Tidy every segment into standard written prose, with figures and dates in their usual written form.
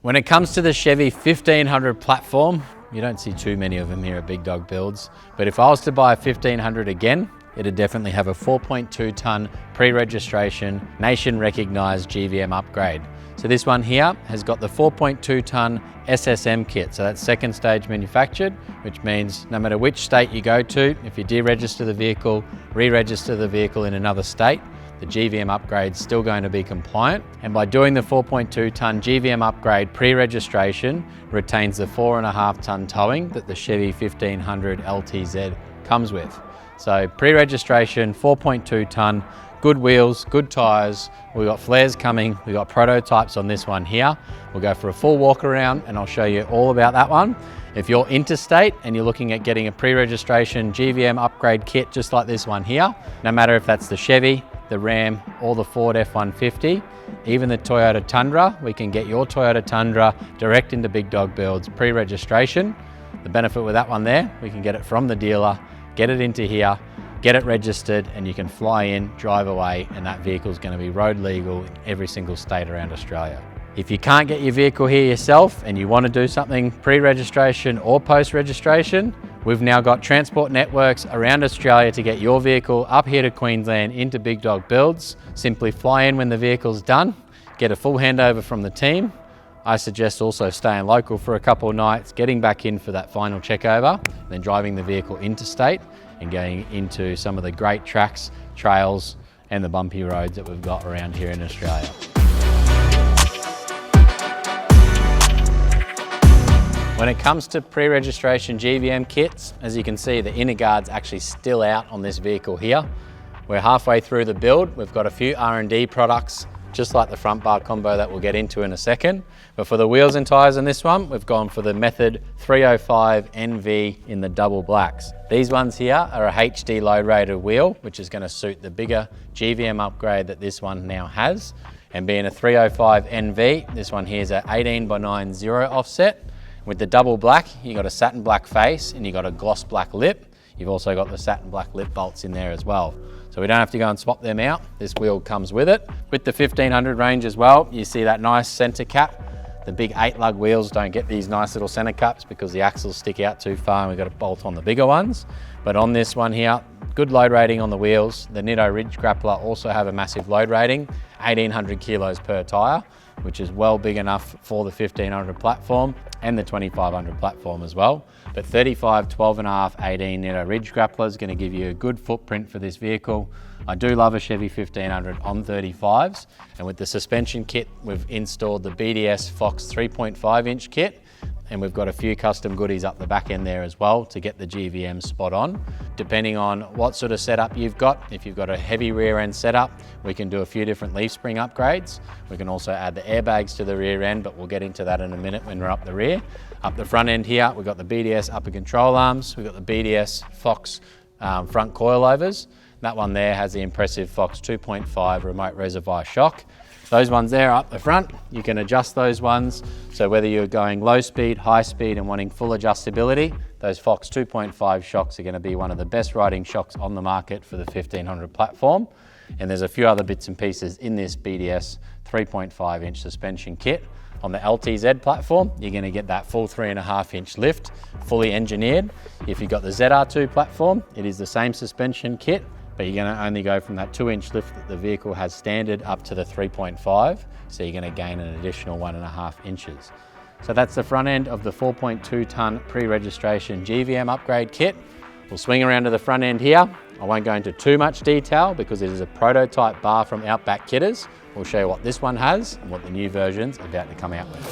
When it comes to the Chevy 1500 platform, you don't see too many of them here at Big Dog Builds, but if I was to buy a 1500 again, it'd definitely have a 4.2 tonne pre-registration, nation recognised GVM upgrade. So this one here has got the 4.2 tonne SSM kit, so that's second stage manufactured, which means no matter which state you go to, if you deregister the vehicle, re-register the vehicle in another state, the GVM upgrade's still going to be compliant. And by doing the 4.2 tonne GVM upgrade pre-registration, retains the 4.5 tonne towing that the Chevy 1500 LTZ comes with. So pre-registration, 4.2 tonne, good wheels, good tyres. We've got flares coming, we've got prototypes on this one here. We'll go for a full walk around and I'll show you all about that one. If you're Interstate and you're looking at getting a pre-registration GVM upgrade kit just like this one here, no matter if that's the Chevy, the Ram or the Ford F-150, even the Toyota Tundra, we can get your Toyota Tundra direct into Big Dog Builds pre-registration. The benefit with that one there, we can get it from the dealer, get it into here, get it registered, and you can fly in, drive away, and that vehicle is going to be road legal in every single state around Australia. If you can't get your vehicle here yourself and you want to do something pre-registration or post-registration, we've now got transport networks around Australia to get your vehicle up here to Queensland into Big Dog Builds. Simply fly in when the vehicle's done, get a full handover from the team. I suggest also staying local for a couple of nights, getting back in for that final checkover, then driving the vehicle interstate and going into some of the great tracks, trails and the bumpy roads that we've got around here in Australia. When it comes to pre-registration GVM kits, as you can see, the inner guard's actually still out on this vehicle here. We're halfway through the build. We've got a few R&D products, just like the front bar combo that we'll get into in a second. But for the wheels and tyres on this one, we've gone for the Method 305 NV in the double blacks. These ones here are a HD load rated wheel, which is going to suit the bigger GVM upgrade that this one now has. And being a 305 NV, this one here is a 18:9 0 offset. With the double black, you got a satin black face and you got a gloss black lip. You've also got the satin black lip bolts in there as well. So we don't have to go and swap them out. This wheel comes with it. With the 1500 range as well, you see that nice center cap. The big 8-lug wheels don't get these nice little center caps because the axles stick out too far and we've got to bolt on the bigger ones. But on this one here, good load rating on the wheels. The Nitto Ridge Grappler also have a massive load rating, 1800 kilos per tire, which is well big enough for the 1500 platform and the 2500 platform as well. But 35, 12.5, 18 Nitto Ridge Grappler is going to give you a good footprint for this vehicle. I do love a Chevy 1500 on 35s, and with the suspension kit, we've installed the BDS Fox 3.5 inch kit, and we've got a few custom goodies up the back end there as well to get the GVM spot on. Depending on what sort of setup you've got, if you've got a heavy rear end setup, we can do a few different leaf spring upgrades. We can also add the airbags to the rear end, but we'll get into that in a minute when we're up the rear. Up the front end here, we've got the BDS upper control arms, we've got the BDS Fox front coilovers. That one there has the impressive Fox 2.5 remote reservoir shock. Those ones there up the front, you can adjust those ones. So whether you're going low speed, high speed and wanting full adjustability, those Fox 2.5 shocks are going to be one of the best riding shocks on the market for the 1500 platform. And there's a few other bits and pieces in this BDS 3.5 inch suspension kit. On the LTZ platform, you're going to get that full 3.5 inch lift, fully engineered. If you've got the ZR2 platform, it is the same suspension kit, but you're going to only go from that 2-inch lift that the vehicle has standard up to the 3.5, so you're going to gain an additional 1.5 inches. So that's the front end of the 4.2 tonne pre-registration GVM upgrade kit. We'll swing around to the front end here. I won't go into too much detail because it is a prototype bar from Outback Kitters. We'll show you what this one has and what the new version's about to come out with.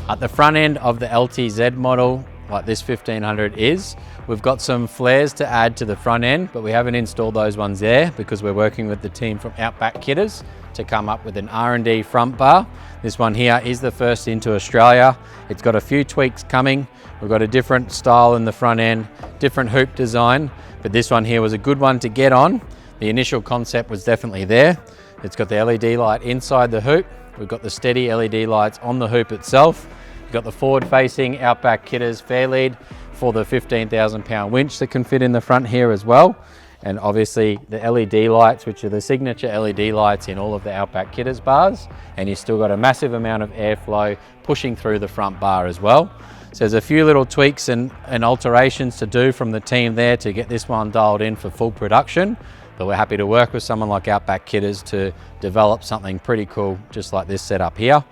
At the front end of the LTZ model, like this 1500 is, we've got some flares to add to the front end, but we haven't installed those ones there because we're working with the team from Outback Kitters to come up with an R&D front bar. This one here is the first into Australia. It's got a few tweaks coming. We've got a different style in the front end, different hoop design, but this one here was a good one to get on. The initial concept was definitely there. It's got the LED light inside the hoop. We've got the steady LED lights on the hoop itself. We've got the forward-facing Outback Kitters fair lead for the 15,000 pound winch that can fit in the front here as well. And obviously the LED lights, which are the signature LED lights in all of the Outback Kitters bars, and you've still got a massive amount of airflow pushing through the front bar as well. So there's a few little tweaks and alterations to do from the team there to get this one dialed in for full production, but we're happy to work with someone like Outback Kitters to develop something pretty cool just like this setup here.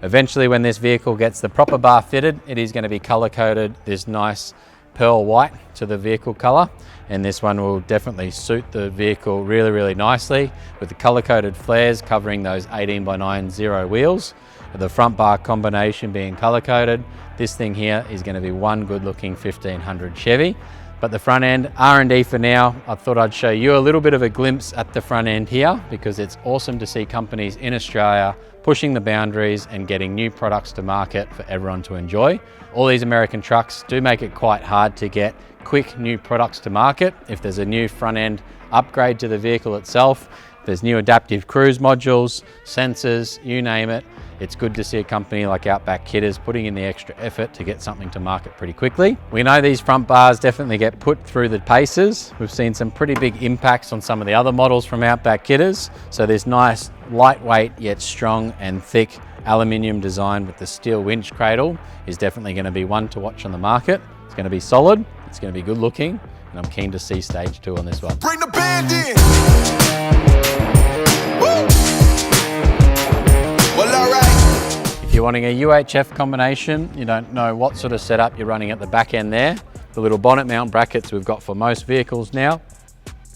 Eventually, when this vehicle gets the proper bar fitted, it is going to be color coded this nice pearl white to the vehicle color, and this one will definitely suit the vehicle really, really nicely with the color coded flares covering those 18x9 zero wheels. The front bar combination being color coded, this thing here is going to be one good looking 1500 Chevy. But the front end, R&D for now, I thought I'd show you a little bit of a glimpse at the front end here, because it's awesome to see companies in Australia pushing the boundaries and getting new products to market for everyone to enjoy. All these American trucks do make it quite hard to get quick new products to market. If there's a new front end upgrade to the vehicle itself, there's new adaptive cruise modules, sensors, you name it. It's good to see a company like Outback Kitters putting in the extra effort to get something to market pretty quickly. We know these front bars definitely get put through the paces. We've seen some pretty big impacts on some of the other models from Outback Kitters. So this nice, lightweight yet strong and thick aluminium design with the steel winch cradle is definitely going to be one to watch on the market. It's going to be solid, it's going to be good looking, and I'm keen to see stage 2 on this one. Bring the band in. Woo. Well, all right. If you're wanting a UHF combination, you don't know what sort of setup you're running at the back end there. The little bonnet mount brackets we've got for most vehicles now.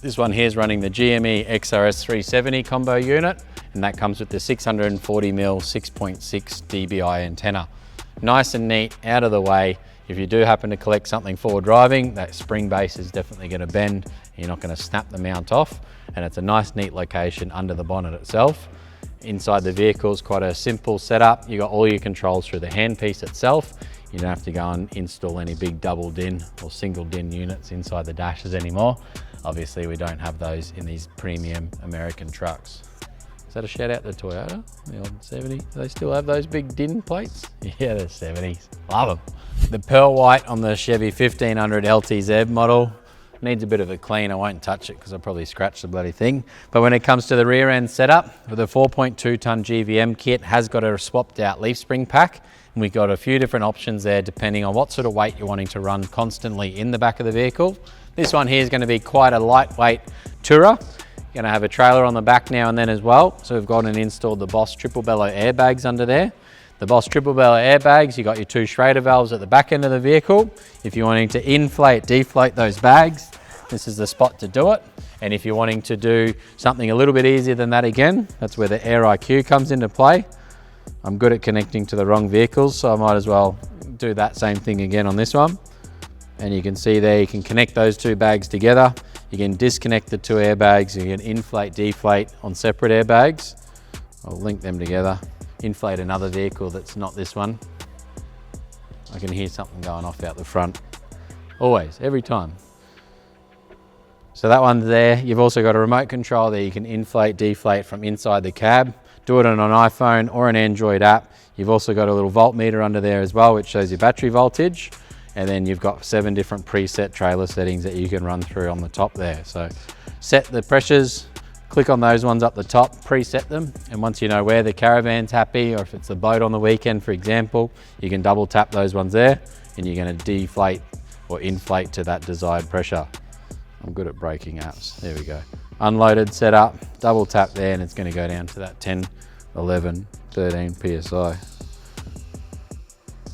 This one here is running the GME XRS 370 combo unit, and that comes with the 640mm 6.6 dBi antenna. Nice and neat, out of the way. If you do happen to collect something forward driving, that spring base is definitely going to bend. You're not going to snap the mount off, and it's a nice neat location under the bonnet itself. Inside the vehicle is quite a simple setup. You got all your controls through the handpiece itself. You don't have to go and install any big double DIN or single DIN units inside the dashes anymore. Obviously we don't have those in these premium American trucks. Is that a shout out to Toyota? The old 70? Do they still have those big DIN plates? Yeah, they're 70s. Love them. The pearl white on the Chevy 1500 LTZ model needs a bit of a clean. I won't touch it because I'll probably scratch the bloody thing. But when it comes to the rear end setup, with a 4.2 ton GVM kit, has got a swapped out leaf spring pack. And we've got a few different options there depending on what sort of weight you're wanting to run constantly in the back of the vehicle. This one here is going to be quite a lightweight tourer. Going to have a trailer on the back now and then as well. So we've gone and installed the Boss triple bellow airbags under there. The Boss triple bellow airbags, you got your 2 Schrader valves at the back end of the vehicle. If you're wanting to inflate, deflate those bags, this is the spot to do it. And if you're wanting to do something a little bit easier than that again, that's where the Air IQ comes into play. I'm good at connecting to the wrong vehicles, so I might as well do that same thing again on this one. And you can see there, you can connect those 2 bags together. You can disconnect the 2 airbags. You can inflate, deflate on separate airbags. I'll link them together. Inflate another vehicle that's not this one. I can hear something going off out the front. Always, every time. So that one's there. You've also got a remote control there. You can inflate, deflate from inside the cab. Do it on an iPhone or an Android app. You've also got a little voltmeter under there as well, which shows your battery voltage. And then you've got 7 different preset trailer settings that you can run through on the top there. So set the pressures, click on those ones up the top, preset them. And once you know where the caravan's happy, or if it's the boat on the weekend, for example, you can double tap those ones there and you're going to deflate or inflate to that desired pressure. I'm good at breaking apps. There we go. Unloaded setup, double tap there, and it's going to go down to that 10, 11, 13 PSI.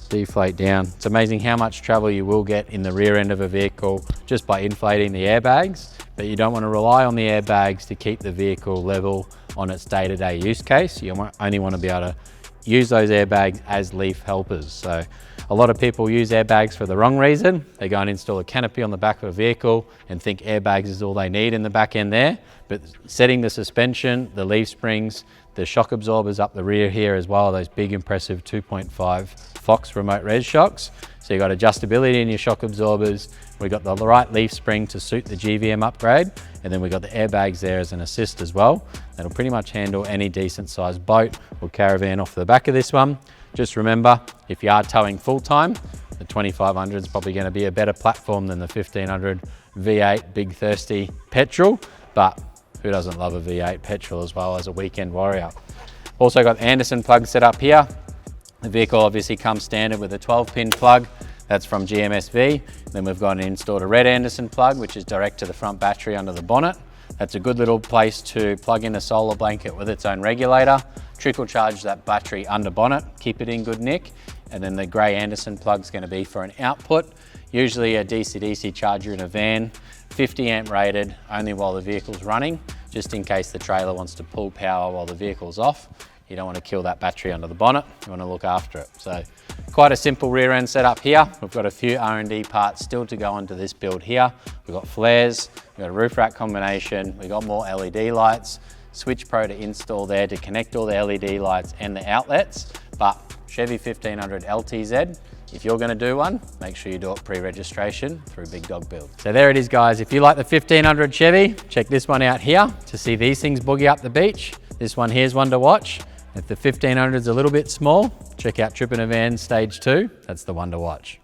Deflate down. It's amazing how much travel you will get in the rear end of a vehicle just by inflating the airbags, but you don't want to rely on the airbags to keep the vehicle level on its day-to-day use case. You only want to be able to use those airbags as leaf helpers. So a lot of people use airbags for the wrong reason. They go and install a canopy on the back of a vehicle and think airbags is all they need in the back end there. But setting the suspension, the leaf springs, the shock absorbers up the rear here as well, those big impressive 2.5 Fox remote res shocks. So you've got adjustability in your shock absorbers. We've got the right leaf spring to suit the GVM upgrade. And then we've got the airbags there as an assist as well. That'll pretty much handle any decent sized boat or caravan off the back of this one. Just remember, if you are towing full time, The 2500 is probably going to be a better platform than the 1500 V8 big thirsty petrol, but who doesn't love a V8 petrol as well as a weekend warrior? Also got the Anderson plug set up here. The vehicle obviously comes standard with a 12-pin plug. That's from GMSV. Then we've got installed a red Anderson plug, which is direct to the front battery under the bonnet. That's a good little place to plug in a solar blanket with its own regulator, trickle charge that battery under bonnet, keep it in good nick. And then the grey Anderson plug is going to be for an output, usually a DC-DC charger in a van, 50 amp rated, only while the vehicle's running, just in case the trailer wants to pull power while the vehicle's off. You don't want to kill that battery under the bonnet, you want to look after it. So quite a simple rear end setup here. We've got a few R&D parts still to go onto this build here. We've got flares, we've got a roof rack combination, we've got more LED lights, Switch Pro to install there to connect all the LED lights and the outlets. But Chevy 1500 LTZ, if you're going to do one, make sure you do it pre-registration through Big Dog Build. So there it is, guys. If you like the 1500 Chevy, check this one out here to see these things boogie up the beach. This one here's one to watch. If the 1500 is a little bit small, check out Trip in a Van Stage 2. That's the one to watch.